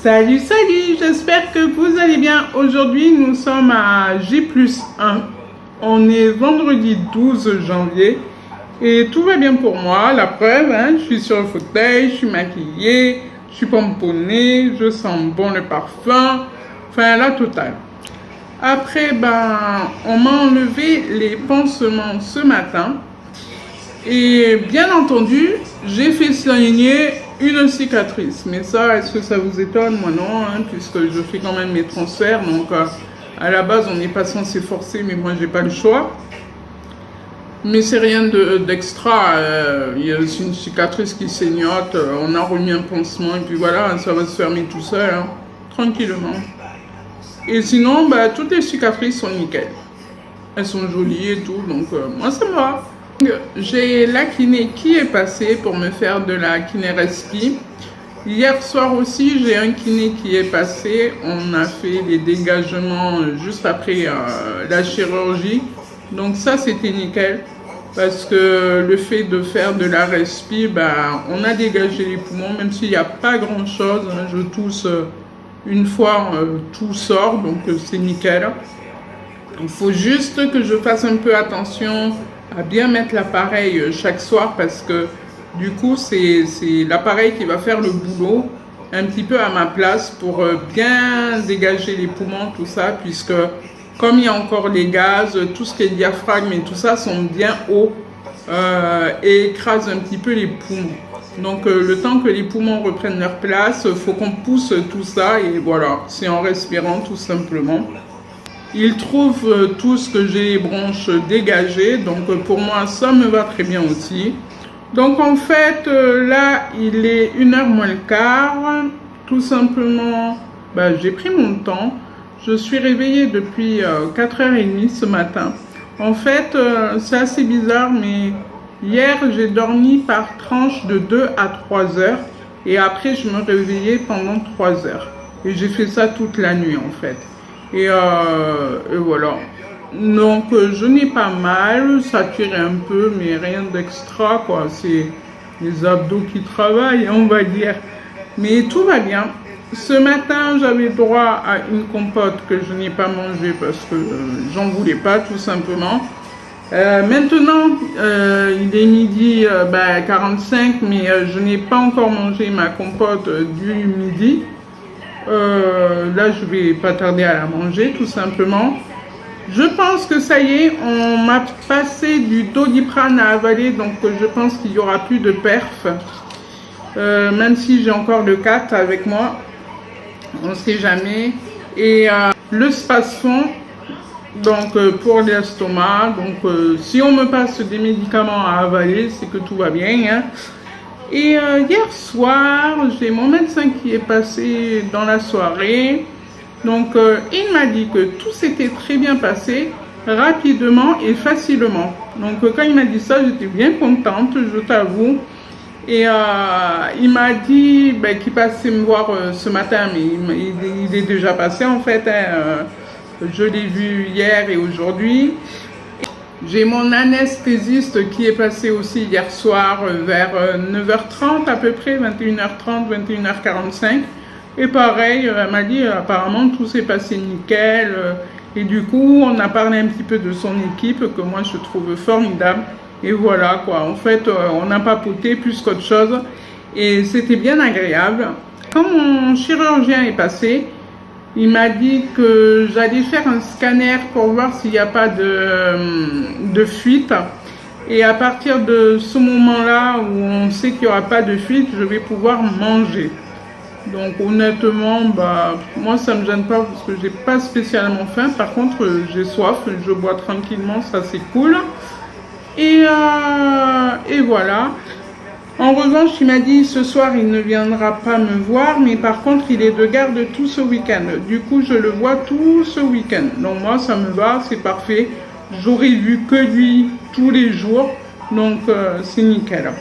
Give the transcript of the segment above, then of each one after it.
Salut, salut, j'espère que vous allez bien. Aujourd'hui, nous sommes à J+1. On est vendredi 12 janvier et tout va bien pour moi. La preuve, hein, je suis sur le fauteuil, je suis maquillée, je suis pomponnée, je sens bon le parfum, enfin la totale. Après, on m'a enlevé les pansements ce matin et bien entendu, j'ai fait soigner une cicatrice. Mais ça, est-ce que ça vous étonne? Moi non, hein, puisque je fais quand même mes transferts. Donc à la base, on n'est pas censé forcer, mais moi j'ai pas le choix. Mais c'est rien d'extra. Il y a aussi une cicatrice qui saignote. On a remis un pansement et puis voilà, ça va se fermer tout seul, hein, tranquillement. Et sinon, toutes les cicatrices sont nickel. Elles sont jolies et tout, donc moi ça me va. J'ai la kiné qui est passée pour me faire de la kiné-respi. Hier soir aussi, j'ai un kiné qui est passé. On a fait les dégagements juste après la chirurgie. Donc ça, c'était nickel. Parce que le fait de faire de la respi, on a dégagé les poumons, même s'il n'y a pas grand-chose. Hein, je tousse une fois, tout sort, donc c'est nickel. Il faut juste que je fasse un peu attention à bien mettre l'appareil chaque soir parce que du coup c'est l'appareil qui va faire le boulot un petit peu à ma place pour bien dégager les poumons, tout ça, puisque comme il y a encore les gaz, tout ce qui est diaphragme et tout ça sont bien hauts et écrasent un petit peu les poumons. Donc le temps que les poumons reprennent leur place, il faut qu'on pousse tout ça et voilà, c'est en respirant tout simplement. Ils trouvent tous que j'ai les bronches dégagées, donc pour moi ça me va très bien aussi. Donc en fait là il est 1h moins le quart, tout simplement j'ai pris mon temps. Je suis réveillée depuis 4h30 ce matin. En fait c'est assez bizarre, mais hier j'ai dormi par tranche de 2 à 3 heures et après je me réveillais pendant 3 heures. Et j'ai fait ça toute la nuit en fait. Et voilà. Donc je n'ai pas mal, ça tire un peu, mais rien d'extra quoi. C'est les abdos qui travaillent, on va dire. Mais tout va bien. Ce matin, j'avais droit à une compote que je n'ai pas mangée parce que j'en voulais pas, tout simplement. Maintenant, il est midi 45, mais je n'ai pas encore mangé ma compote du midi. Là, je vais pas tarder à la manger, tout simplement. Je pense que ça y est, on m'a passé du Doliprane à avaler, donc je pense qu'il n'y aura plus de perf. Même si j'ai encore le 4 avec moi, on ne sait jamais. Et le Spasfon, donc pour l'estomac. Donc si on me passe des médicaments à avaler, c'est que tout va bien, hein. Et hier soir, j'ai mon médecin qui est passé dans la soirée. Donc, il m'a dit que tout s'était très bien passé, rapidement et facilement. Donc, quand il m'a dit ça, j'étais bien contente, je t'avoue. Et il m'a dit qu'il passait me voir ce matin, mais il est déjà passé en fait. Hein, je l'ai vu hier et aujourd'hui. J'ai mon anesthésiste qui est passé aussi hier soir vers 9h30 à peu près, 21h30, 21h45. Et pareil, elle m'a dit apparemment tout s'est passé nickel. Et du coup, on a parlé un petit peu de son équipe que moi je trouve formidable. Et voilà quoi, en fait, on a papoté plus qu'autre chose. Et c'était bien agréable. Quand mon chirurgien est passé, il m'a dit que j'allais faire un scanner pour voir s'il n'y a pas de fuite. Et à partir de ce moment-là où on sait qu'il n'y aura pas de fuite, je vais pouvoir manger. Donc honnêtement, moi ça ne me gêne pas parce que j'ai pas spécialement faim. Par contre, j'ai soif, je bois tranquillement, ça c'est cool. Et voilà. En revanche, il m'a dit ce soir il ne viendra pas me voir, mais par contre il est de garde tout ce week-end. Du coup, je le vois tout ce week-end. Donc moi, ça me va, c'est parfait. J'aurais vu que lui tous les jours, donc c'est nickel.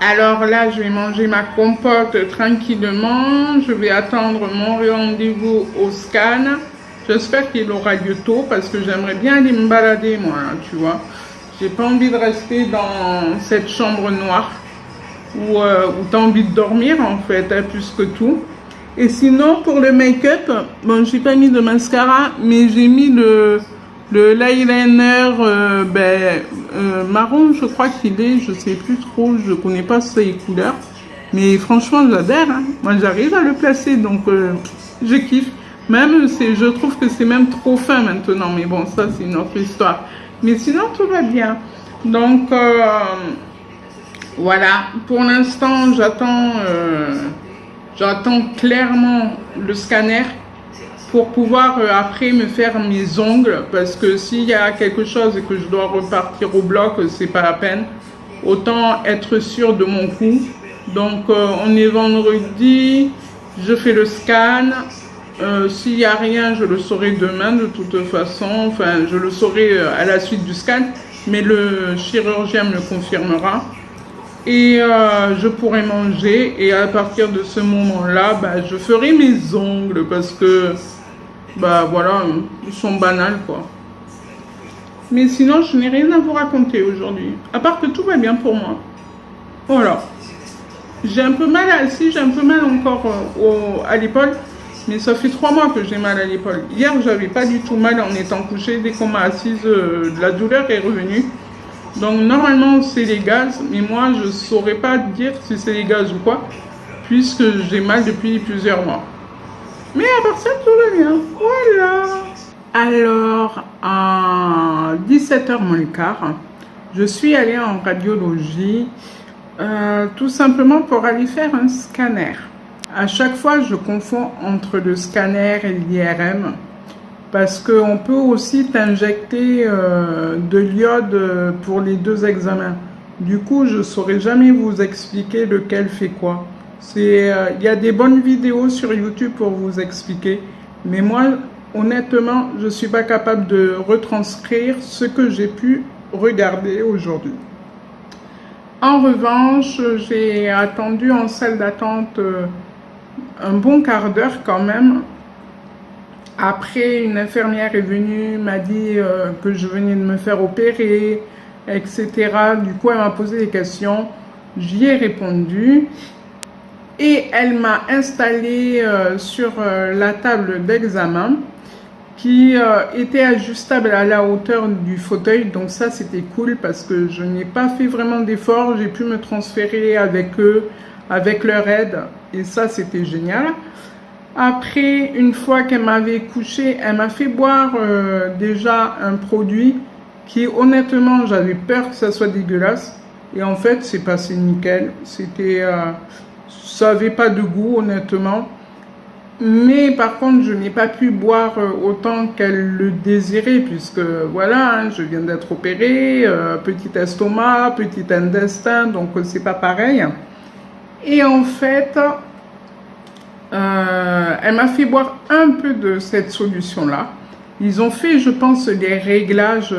Alors là, je vais manger ma compote tranquillement. Je vais attendre mon rendez-vous au scan. J'espère qu'il aura lieu tôt parce que j'aimerais bien aller me balader moi, là, tu vois. J'ai pas envie de rester dans cette chambre noire où tu as envie de dormir en fait, hein, plus que tout. Et sinon, pour le make-up, bon, j'ai pas mis de mascara, mais j'ai mis l'eyeliner marron, je crois qu'il est, je sais plus trop, je connais pas ses couleurs. Mais franchement, j'adore, hein. Moi, j'arrive à le placer, donc je kiffe. Même, je trouve que c'est même trop fin maintenant, mais bon, ça, c'est une autre histoire. Mais sinon, tout va bien. Donc, voilà, pour l'instant, j'attends clairement le scanner pour pouvoir après me faire mes ongles, parce que s'il y a quelque chose et que je dois repartir au bloc, c'est pas la peine. Autant être sûr de mon coup. Donc, on est vendredi, je fais le scan. S'il n'y a rien, je le saurai demain de toute façon. Enfin, je le saurai à la suite du scan, mais le chirurgien me le confirmera. Et je pourrai manger. Et à partir de ce moment-là, je ferai mes ongles parce que, voilà, ils sont banals, quoi. Mais sinon, je n'ai rien à vous raconter aujourd'hui. À part que tout va bien pour moi. Voilà. J'ai un peu mal j'ai un peu mal encore à l'épaule, mais ça fait 3 mois que j'ai mal à l'épaule. Hier, j'avais pas du tout mal en étant couchée. Dès qu'on m'a assise, la douleur est revenue. Donc normalement, c'est les gaz, mais moi, je saurais pas dire si c'est les gaz ou quoi, puisque j'ai mal depuis plusieurs mois. Mais à part ça, tout va bien. Voilà. Alors, à 17h moins le quart, je suis allée en radiologie. Tout simplement pour aller faire un scanner. À chaque fois, je confonds entre le scanner et l'IRM parce qu'on peut aussi t'injecter de l'iode pour les 2 examens. Du coup, je ne saurais jamais vous expliquer lequel fait quoi. Il y a des bonnes vidéos sur YouTube pour vous expliquer, mais moi, honnêtement, je ne suis pas capable de retranscrire ce que j'ai pu regarder aujourd'hui. En revanche, j'ai attendu en salle d'attente un bon quart d'heure quand même. Après, une infirmière est venue, m'a dit que je venais de me faire opérer, etc. Du coup, elle m'a posé des questions. J'y ai répondu. Et elle m'a installé sur la table d'examen qui était ajustable à la hauteur du fauteuil. Donc ça, c'était cool parce que je n'ai pas fait vraiment d'efforts. J'ai pu me transférer avec eux, avec leur aide. Et ça, c'était génial. Après, une fois qu'elle m'avait couché, elle m'a fait boire déjà un produit qui, honnêtement, j'avais peur que ça soit dégueulasse. Et en fait, c'est passé nickel. Ça n'avait pas de goût, honnêtement. Mais par contre, je n'ai pas pu boire autant qu'elle le désirait, puisque voilà, hein, je viens d'être opérée, petit estomac, petit intestin, donc c'est pas pareil. Et en fait, elle m'a fait boire un peu de cette solution-là. Ils ont fait, je pense, des réglages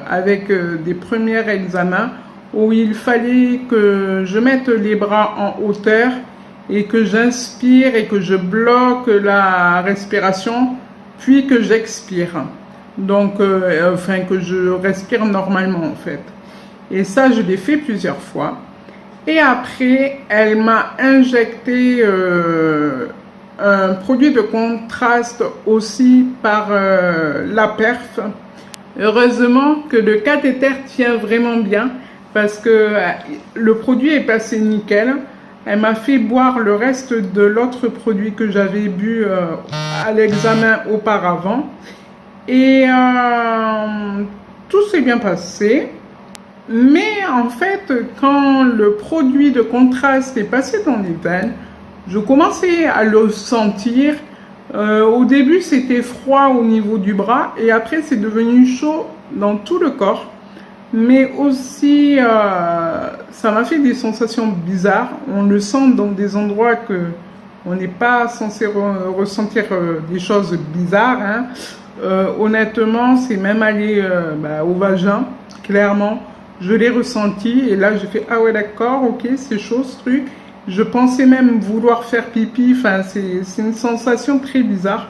avec des premiers examens où il fallait que je mette les bras en hauteur et que j'inspire et que je bloque la respiration, puis que j'expire. Donc, que je respire normalement en fait. Et ça, je l'ai fait plusieurs fois. Et après, elle m'a injecté un produit de contraste aussi par la perf. Heureusement que le cathéter tient vraiment bien parce que le produit est passé nickel. Elle m'a fait boire le reste de l'autre produit que j'avais bu à l'examen auparavant. Et tout s'est bien passé. Mais en fait, quand le produit de contraste est passé dans les veines, je commençais à le sentir. Au début, c'était froid au niveau du bras et après, c'est devenu chaud dans tout le corps. Mais aussi, ça m'a fait des sensations bizarres. On le sent dans des endroits que on n'est pas censé ressentir des choses bizarres. Hein. Honnêtement, c'est même allé au vagin, clairement. Je l'ai ressenti et là, j'ai fait « Ah ouais, d'accord, ok, c'est chaud ce truc ». Je pensais même vouloir faire pipi. Enfin, c'est une sensation très bizarre.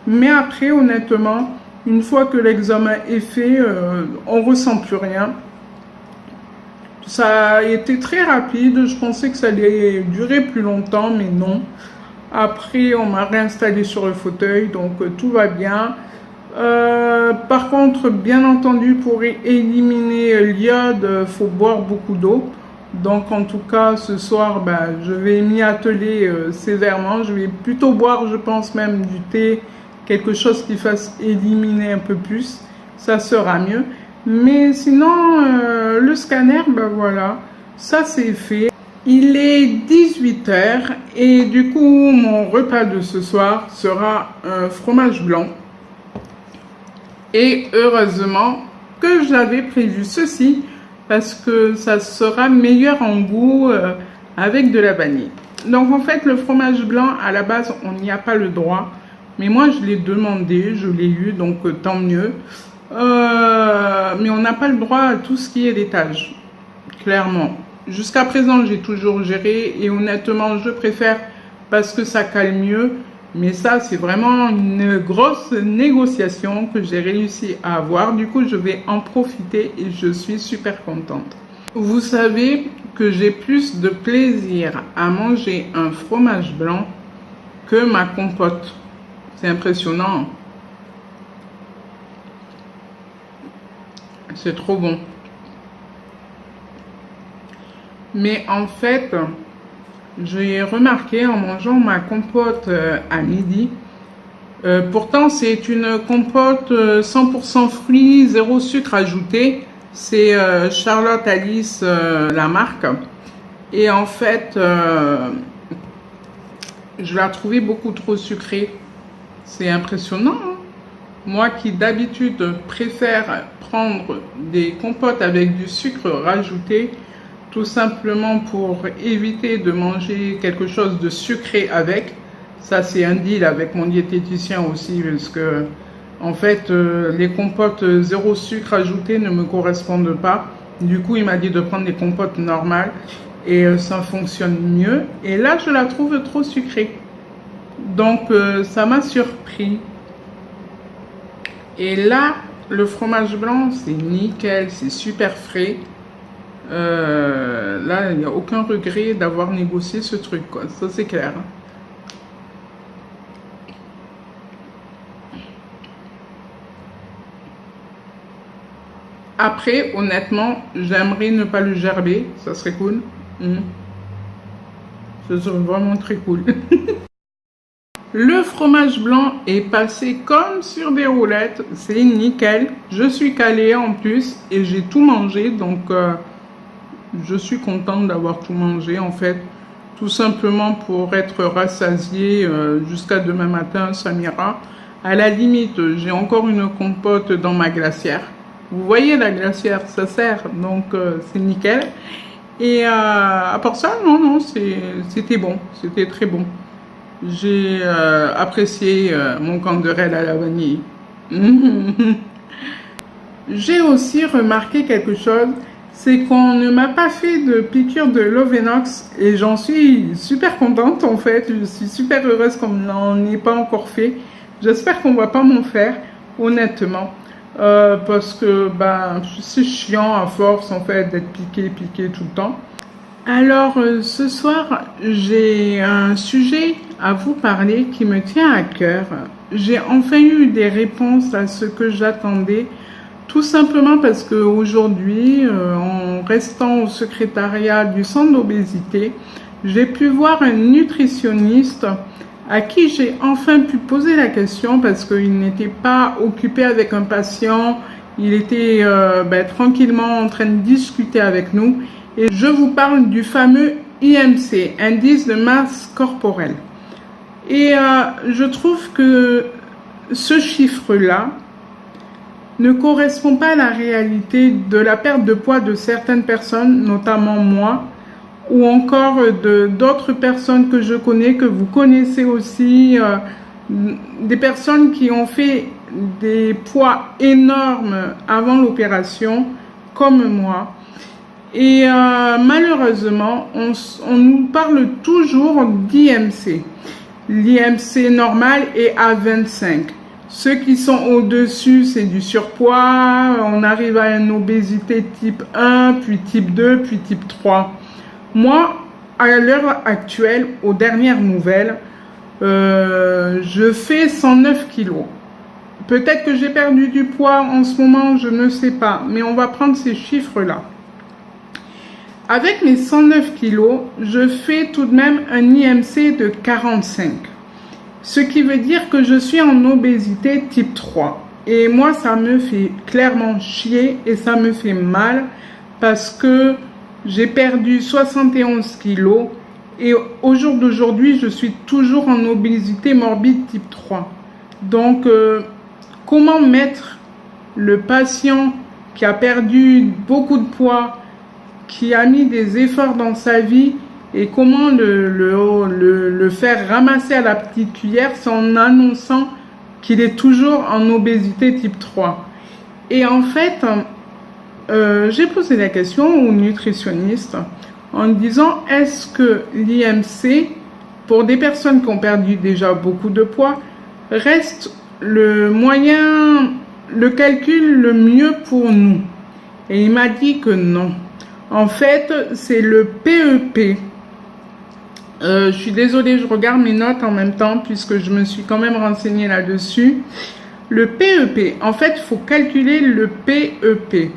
Mais après, honnêtement, une fois que l'examen est fait, on ne ressent plus rien. Ça a été très rapide. Je pensais que ça allait durer plus longtemps, mais non. Après, on m'a réinstallé sur le fauteuil, donc tout va bien. Par contre, bien entendu, pour éliminer l'iode, faut boire beaucoup d'eau. Donc en tout cas, ce soir, je vais m'y atteler sévèrement. Je vais plutôt boire, je pense même du thé, quelque chose qui fasse éliminer un peu plus. Ça sera mieux. Mais sinon, le scanner, voilà, ça c'est fait. Il est 18h et du coup, mon repas de ce soir sera un fromage blanc. Et heureusement que j'avais prévu ceci parce que ça sera meilleur en goût avec de la vanille. Donc en fait, le fromage blanc, à la base, on n'y a pas le droit. Mais moi, je l'ai demandé, je l'ai eu, donc tant mieux. Mais on n'a pas le droit à tout ce qui est laitage, clairement. Jusqu'à présent, j'ai toujours géré et honnêtement, je préfère parce que ça cale mieux. Mais ça, c'est vraiment une grosse négociation que j'ai réussi à avoir. Du coup, je vais en profiter et je suis super contente. Vous savez que j'ai plus de plaisir à manger un fromage blanc que ma compote. C'est impressionnant. C'est trop bon. Mais en fait, j'ai remarqué en mangeant ma compote à midi, pourtant c'est une compote 100% fruits, zéro sucre ajouté. C'est Charlotte Alice, la marque. Et en fait, je la trouvais beaucoup trop sucrée. C'est impressionnant, hein? Moi qui d'habitude préfère prendre des compotes avec du sucre rajouté, tout simplement pour éviter de manger quelque chose de sucré avec. Ça, c'est un deal avec mon diététicien aussi, parce que, en fait, les compotes zéro sucre ajouté ne me correspondent pas. Du coup, il m'a dit de prendre des compotes normales et ça fonctionne mieux. Et là, je la trouve trop sucrée. Donc, ça m'a surpris. Et là, le fromage blanc, c'est nickel, c'est super frais. Là, il n'y a aucun regret d'avoir négocié ce truc, quoi. Ça, c'est clair. Après, honnêtement, j'aimerais ne pas le gerber. Ça serait cool. Ça serait vraiment très cool. Le fromage blanc est passé comme sur des roulettes. C'est nickel. Je suis calée en plus et j'ai tout mangé. Donc, je suis contente d'avoir tout mangé en fait. Tout simplement pour être rassasiée jusqu'à demain matin, ça m'ira. À la limite, j'ai encore une compote dans ma glacière. Vous voyez la glacière, ça sert. Donc, c'est nickel. Et à part ça, non, c'était bon. C'était très bon. J'ai apprécié mon canderel à la vanille. J'ai aussi remarqué quelque chose, c'est qu'on ne m'a pas fait de piqûre de Lovenox et j'en suis super contente en fait. Je suis super heureuse qu'on n'en ait pas encore fait. J'espère qu'on ne va pas m'en faire, honnêtement. Parce que c'est chiant à force en fait d'être piqué tout le temps. Alors ce soir, j'ai un sujet à vous parler qui me tient à cœur. J'ai enfin eu des réponses à ce que j'attendais, tout simplement parce qu'aujourd'hui, en restant au secrétariat du centre d'obésité, j'ai pu voir un nutritionniste à qui j'ai enfin pu poser la question parce qu'il n'était pas occupé avec un patient, il était tranquillement en train de discuter avec nous. Et je vous parle du fameux IMC, indice de masse corporelle. Et je trouve que ce chiffre-là ne correspond pas à la réalité de la perte de poids de certaines personnes, notamment moi, ou encore d'autres personnes que je connais, que vous connaissez aussi, des personnes qui ont fait des poids énormes avant l'opération, comme moi. Et malheureusement, on nous parle toujours d'IMC. L'IMC normal est à 25. Ceux qui sont au-dessus, c'est du surpoids. On arrive à une obésité type 1, puis type 2, puis type 3. Moi, à l'heure actuelle, aux dernières nouvelles, je fais 109 kilos. Peut-être que j'ai perdu du poids en ce moment, je ne sais pas, mais on va prendre ces chiffres-là. Avec mes 109 kilos, je fais tout de même un IMC de 45. Ce qui veut dire que je suis en obésité type 3. Et moi, ça me fait clairement chier et ça me fait mal parce que j'ai perdu 71 kilos et au jour d'aujourd'hui, je suis toujours en obésité morbide type 3. Donc, comment mettre le patient qui a perdu beaucoup de poids, qui a mis des efforts dans sa vie, et comment le faire ramasser à la petite cuillère en annonçant qu'il est toujours en obésité type 3. Et en fait, j'ai posé la question au nutritionniste en disant, est-ce que l'IMC, pour des personnes qui ont perdu déjà beaucoup de poids, reste le moyen, le calcul le mieux pour nous? Et il m'a dit que non. En fait, c'est le PEP. Je suis désolée, je regarde mes notes en même temps puisque je me suis quand même renseignée là-dessus. Le PEP, en fait, il faut calculer le PEP.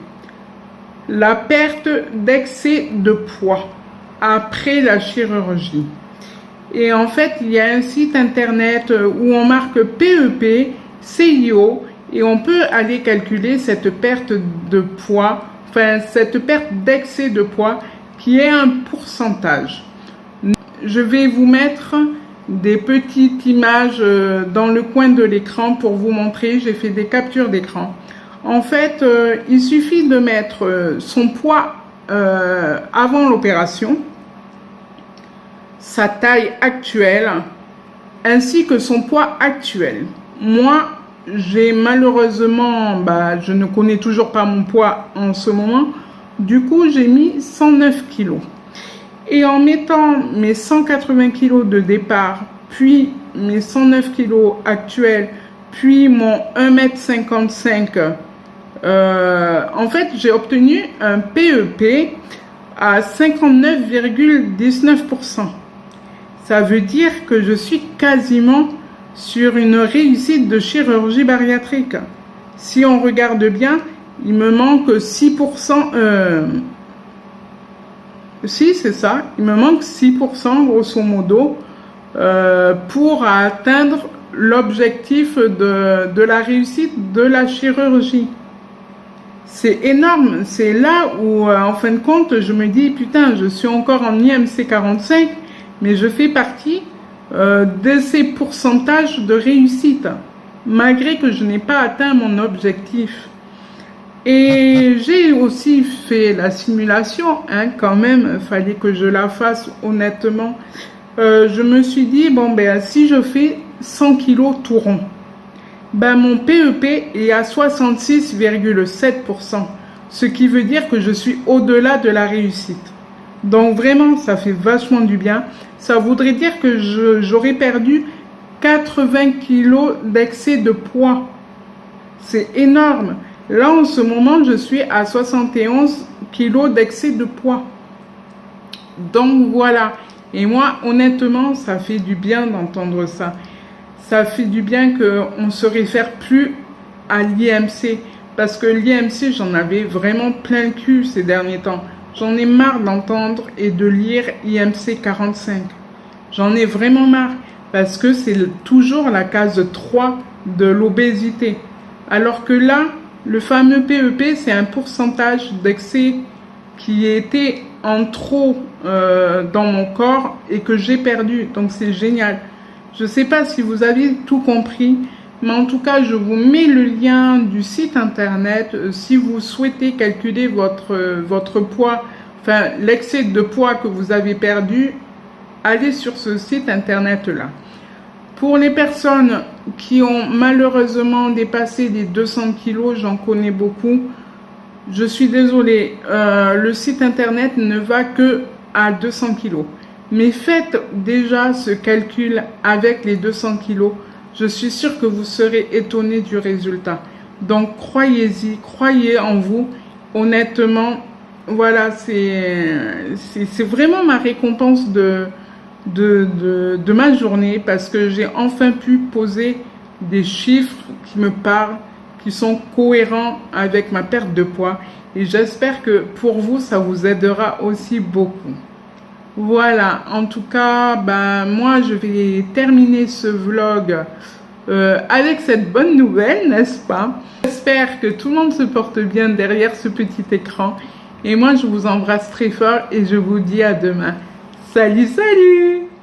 La perte d'excès de poids après la chirurgie. Et en fait, il y a un site internet où on marque PEP, CIO, et on peut aller calculer cette perte de poids, enfin cette perte d'excès de poids qui est un pourcentage. Je vais vous mettre des petites images dans le coin de l'écran pour vous montrer. J'ai fait des captures d'écran. En fait, il suffit de mettre son poids avant l'opération, sa taille actuelle, ainsi que son poids actuel. Moi, j'ai malheureusement, je ne connais toujours pas mon poids en ce moment. Du coup, j'ai mis 109 kilos. Et en mettant mes 180 kilos de départ, puis mes 109 kilos actuels, puis mon 1,55 m, en fait, j'ai obtenu un PEP à 59,19%. Ça veut dire que je suis quasiment sur une réussite de chirurgie bariatrique. Si on regarde bien, il me manque 6%. Si, c'est ça. Il me manque 6% grosso modo pour atteindre l'objectif de la réussite de la chirurgie. C'est énorme. C'est là où, en fin de compte, je me dis, putain, je suis encore en IMC 45, mais je fais partie de ces pourcentages de réussite, malgré que je n'ai pas atteint mon objectif. Et j'ai aussi fait la simulation, quand même, il fallait que je la fasse honnêtement. Je me suis dit, si je fais 100 kilos tout rond, mon PEP est à 66,7%, ce qui veut dire que je suis au-delà de la réussite. Donc vraiment, ça fait vachement du bien. Ça voudrait dire que j'aurais perdu 80 kilos d'excès de poids. C'est énorme. Là, en ce moment, je suis à 71 kilos d'excès de poids. Donc, voilà. Et moi, honnêtement, ça fait du bien d'entendre ça. Ça fait du bien qu'on ne se réfère plus à l'IMC. Parce que l'IMC, j'en avais vraiment plein le cul ces derniers temps. J'en ai marre d'entendre et de lire IMC 45. J'en ai vraiment marre. Parce que c'est toujours la case 3 de l'obésité. Alors que là, le fameux PEP, c'est un pourcentage d'excès qui était en trop dans mon corps et que j'ai perdu. Donc, c'est génial. Je ne sais pas si vous avez tout compris, mais en tout cas, je vous mets le lien du site internet. Si vous souhaitez calculer votre poids, enfin, l'excès de poids que vous avez perdu, allez sur ce site internet-là. Pour les personnes qui ont malheureusement dépassé les 200 kilos, j'en connais beaucoup. Je suis désolée, le site internet ne va que à 200 kilos. Mais faites déjà ce calcul avec les 200 kilos. Je suis sûre que vous serez étonnés du résultat. Donc croyez-y, croyez en vous. Honnêtement, voilà, c'est vraiment ma récompense de de ma journée parce que j'ai enfin pu poser des chiffres qui me parlent, qui sont cohérents avec ma perte de poids. Et j'espère que pour vous, ça vous aidera aussi beaucoup. Voilà, en tout cas, moi, je vais terminer ce vlog avec cette bonne nouvelle, n'est-ce pas? J'espère que tout le monde se porte bien derrière ce petit écran. Et moi, je vous embrasse très fort et je vous dis à demain. Salut, salut!